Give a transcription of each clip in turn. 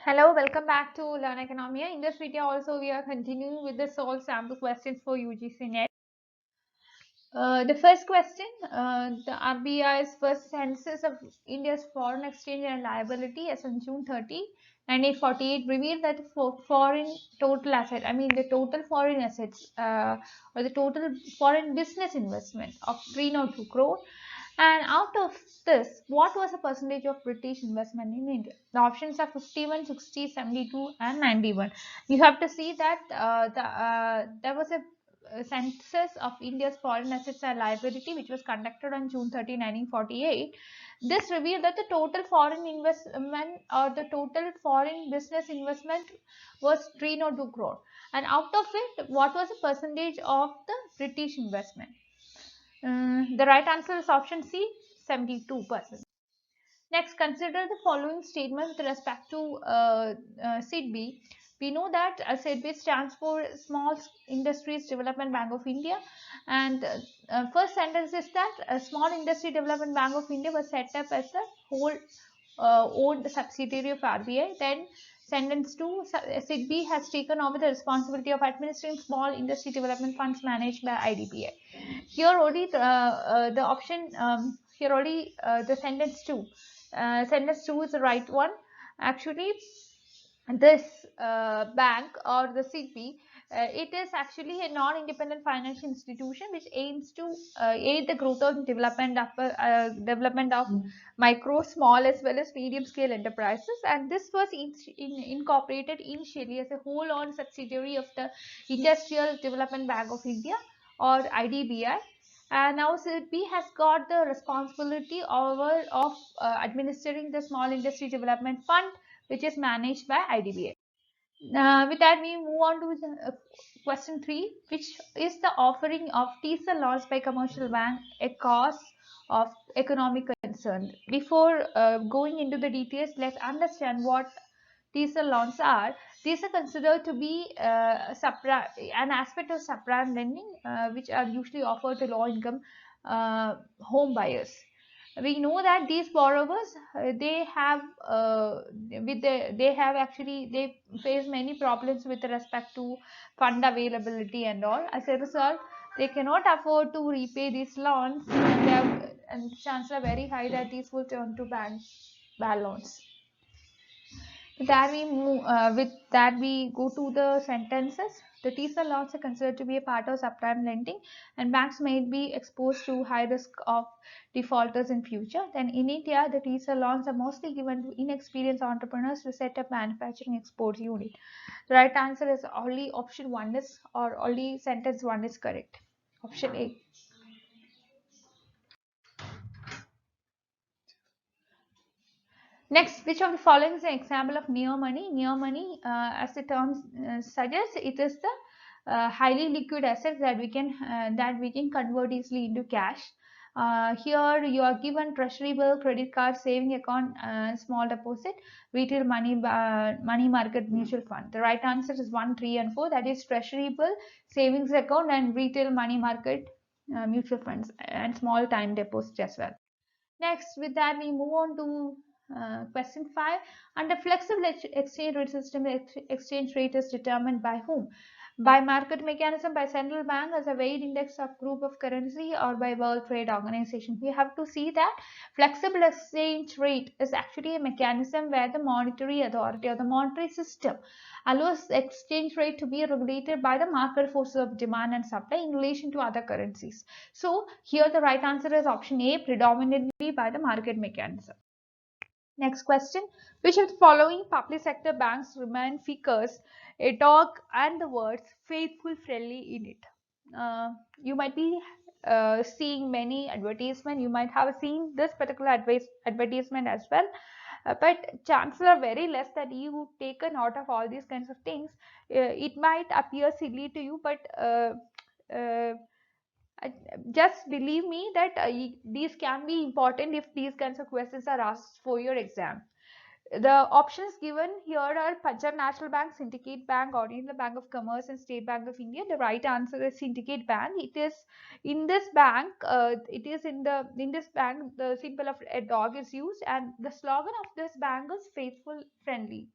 Hello, welcome back to Learn Economia. In this video also we are continuing with the solve sample questions for UGC NET. The first question, the RBI's first census of India's foreign exchange and liability as on June 30, 1948 revealed that foreign total asset, the total foreign assets or the total foreign business investment of 302 crore. And out of this, what was the percentage of British investment in India? The options are 51, 60, 72, and 91. You have to see that there was a census of India's foreign assets and liability, which was conducted on June 30, 1948. This revealed that the total foreign investment or the total foreign business investment was 302 crore. And out of it, what was the percentage of the British investment? The right answer is option C, 72%. Next, consider the following statement with respect to SIDBI. We know that SIDBI stands for Small Industries Development Bank of India, and first sentence is that a Small Industry Development Bank of India was set up as a whole owned subsidiary of RBI. Then sentence 2, SIDBI has taken over the responsibility of administering small industry development funds managed by IDBI. Here only the option here only the sentence 2. Sentence 2 is the right one. Actually, this bank or the CP, it is actually a non-independent financial institution which aims to aid the growth and development of micro, small as well as medium scale enterprises, and this was incorporated initially as a whole-owned subsidiary of the Industrial Development Bank of India or IDBI. And now SIDBI has got the responsibility of administering the Small Industry Development Fund, which is managed by IDBI. With that, we move on to question 3, which is the offering of teaser loans by commercial bank a cause of economic concern. Before going into the details, let's understand what teaser loans are. These are considered to be an aspect of subprime lending, which are usually offered to low-income home buyers. We know that these borrowers they have they have actually they face many problems with respect to fund availability and all. As a result, they cannot afford to repay these loans, and chances are very high that these will turn to bad loans. With that we go to the sentences. The teaser loans are considered to be a part of subprime lending, and banks may be exposed to high risk of defaulters in future. Then in India, the teaser loans are mostly given to inexperienced entrepreneurs to set up manufacturing export unit. The right answer is only option 1 is, or only sentence 1 is correct. Option A. Next, which of the following is an example of neo money? Neo money, as the term suggests, it is the highly liquid assets that we can convert easily into cash. Here you are given treasury bill, credit card, saving account, small deposit, retail money market mutual fund. The right answer is 1, 3, and 4. That is treasury bill, savings account, and retail money market mutual funds, and small time deposit as well. Next, with that, we move on to question 5. Under flexible exchange rate system, the exchange rate is determined by whom? By market mechanism, by central bank as a weight index of group of currency, or by World Trade Organization. We have to see that flexible exchange rate is actually a mechanism where the monetary authority or the monetary system allows the exchange rate to be regulated by the market forces of demand and supply in relation to other currencies. So here the right answer is option A, predominantly by the market mechanism. Next question, which of the following public sector banks remain figures a dog and the words faithful friendly in it? You might be seeing many advertisements. You might have seen this particular advertisement as well. But chances are very less that you take a note of all these kinds of things. It might appear silly to you, but uh, just believe me that these can be important if these kinds of questions are asked for your exam. The options given here are Punjab National Bank, Syndicate Bank, Oriental Bank of Commerce, and State Bank of India. The right answer is Syndicate Bank. It is in this bank. In this bank the symbol of a dog is used, and the slogan of this bank is faithful friendly.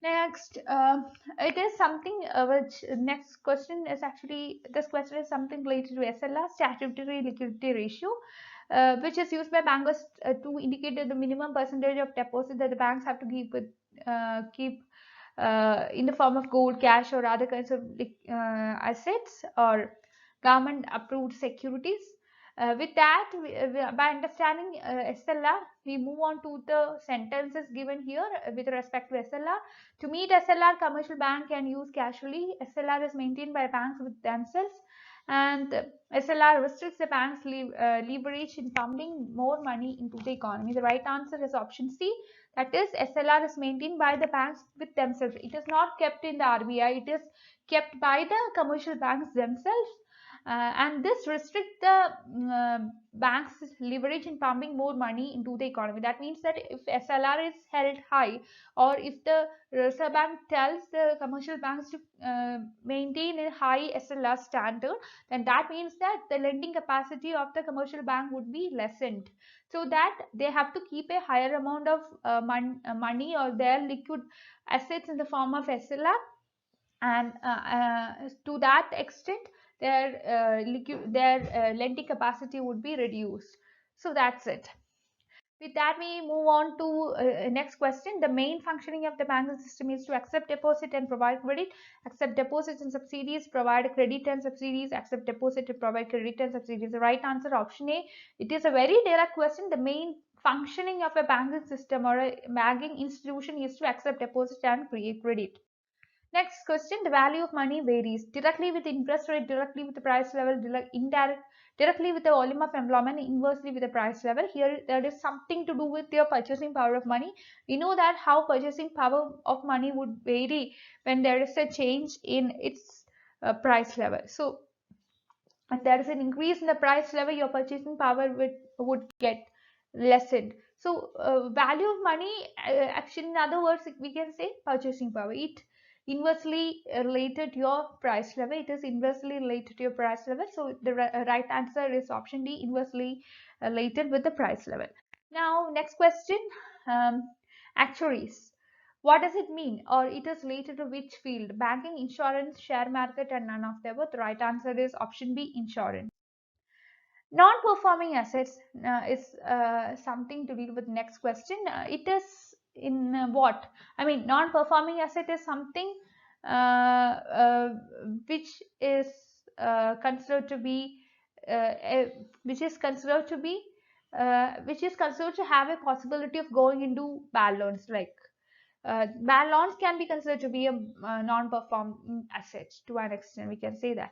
Next, it is something which next question is actually, this question is something related to SLR, statutory liquidity ratio, which is used by bankers to indicate the minimum percentage of deposit that the banks have to keep in the form of gold, cash, or other kinds of assets or government approved securities. With that, by understanding SLR, we move on to the sentences given here with respect to SLR. To meet SLR, commercial bank can use casually. SLR is maintained by banks with themselves, and SLR restricts the bank's leverage in pumping more money into the economy. The right answer is option C. That is, SLR is maintained by the banks with themselves. It is not kept in the RBI. It is kept by the commercial banks themselves. And this restricts the banks' leverage in pumping more money into the economy. That means that if SLR is held high, or if the Reserve Bank tells the commercial banks to maintain a high SLR standard, then that means that the lending capacity of the commercial bank would be lessened. So that they have to keep a higher amount of money or their liquid assets in the form of SLR, and to that extent their lending capacity would be reduced. So that's it. With that, we move on to next question. The main functioning of the banking system is to accept deposit and provide credit, accept deposits and subsidies, provide credit and subsidies, accept deposit and provide credit and subsidies. The right answer, option A. It is a very direct question. The main functioning of a banking system or a banking institution is to accept deposit and create credit. Next question, the value of money varies directly with interest rate, directly with the price level, directly with the volume of employment, inversely with the price level. Here there is something to do with your purchasing power of money. We know that how purchasing power of money would vary when there is a change in its price level. So when there is an increase in the price level, your purchasing power would get lessened. So value of money, actually in other words, we can say purchasing power. It inversely related to your price level. It is inversely related to your price level. So the right answer is option D, inversely related with the price level. Now next question, um, actuaries. What does it mean, or it is related to which field? Banking, insurance, share market, and none of the above. The right answer is option B, insurance. Non-performing assets is something to deal with next question. It is in what? I mean, non-performing asset is something which is considered to be which is considered to be which is considered to have a possibility of going into bad loans. Like bad loans can be considered to be a non-performing asset to an extent. We can say that.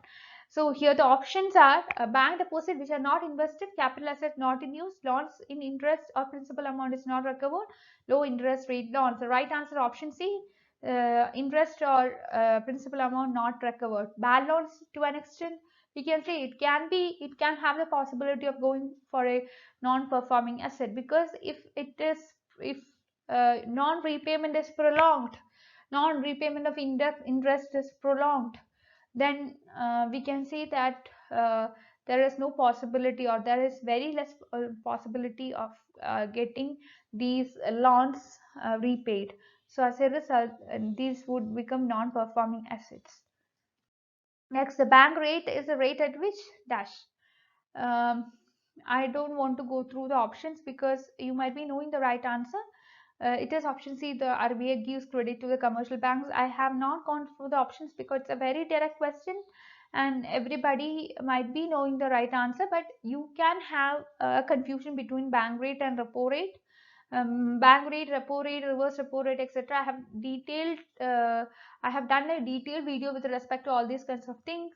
So here the options are bank deposit which are not invested, capital asset not in use, loans in interest or principal amount is not recovered, low interest rate loans. The right answer option C, interest or principal amount not recovered. Bad loans to an extent, we can say it can have the possibility of going for a non-performing asset, because if non-repayment is prolonged, non-repayment of interest is prolonged, then we can say that there is no possibility, or there is very less possibility of getting these loans repaid. So as a result, these would become non-performing assets. Next, the bank rate is the rate at which dash. Um, I don't want to go through the options because you might be knowing the right answer. It is option C, the RBI gives credit to the commercial banks. I have not gone through the options because it's a very direct question and everybody might be knowing the right answer, but you can have a confusion between bank rate and repo rate. Bank rate, repo rate, reverse repo rate, etc. I have done a detailed video with respect to all these kinds of things.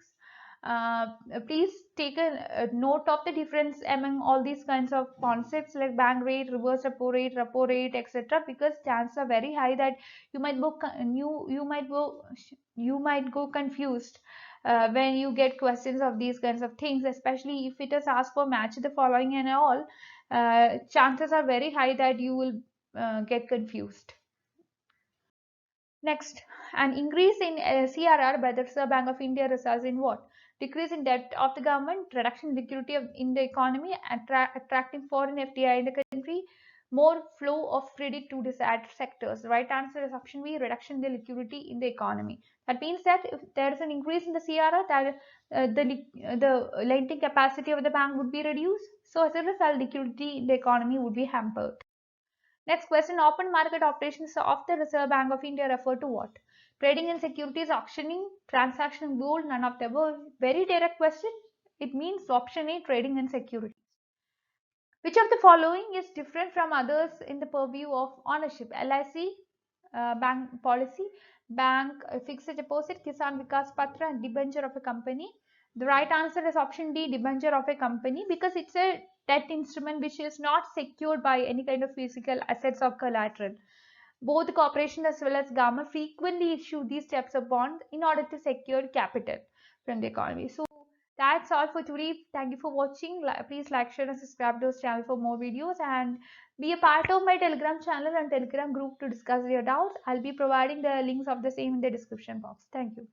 Uh, Please take a note of the difference among all these kinds of concepts like bank rate, reverse repo rate, etc. Because chances are very high that you might go confused when you get questions of these kinds of things, especially if it is asked for match the following and all. Chances are very high that you will get confused. Next, an increase in CRR by the Reserve Bank of India results in what? Decrease in debt of the government, reduction in liquidity in the economy, attracting foreign FDI in the country, more flow of credit to desired sectors. The right answer is option B, reduction in the liquidity in the economy. That means that if there is an increase in the CRR, that the lending capacity of the bank would be reduced. So as a result, liquidity in the economy would be hampered. Next question, open market operations of the Reserve Bank of India refer to what? Trading in securities, auctioning, transaction in gold, none of the above. Very direct question. It means option A, trading in securities. Which of the following is different from others in the purview of ownership? LIC, bank policy, bank fixed deposit, Kisan Vikas Patra, and debenture of a company. The right answer is option D, debenture of a company, because it's a debt instrument which is not secured by any kind of physical assets or collateral. Both the corporation as well as government frequently issue these types of bonds in order to secure capital from the economy. So that's all for today. Thank you for watching. Please like, share, and subscribe to this channel for more videos, and be a part of my Telegram channel and Telegram group to discuss your doubts. I'll be providing the links of the same in the description box. Thank you.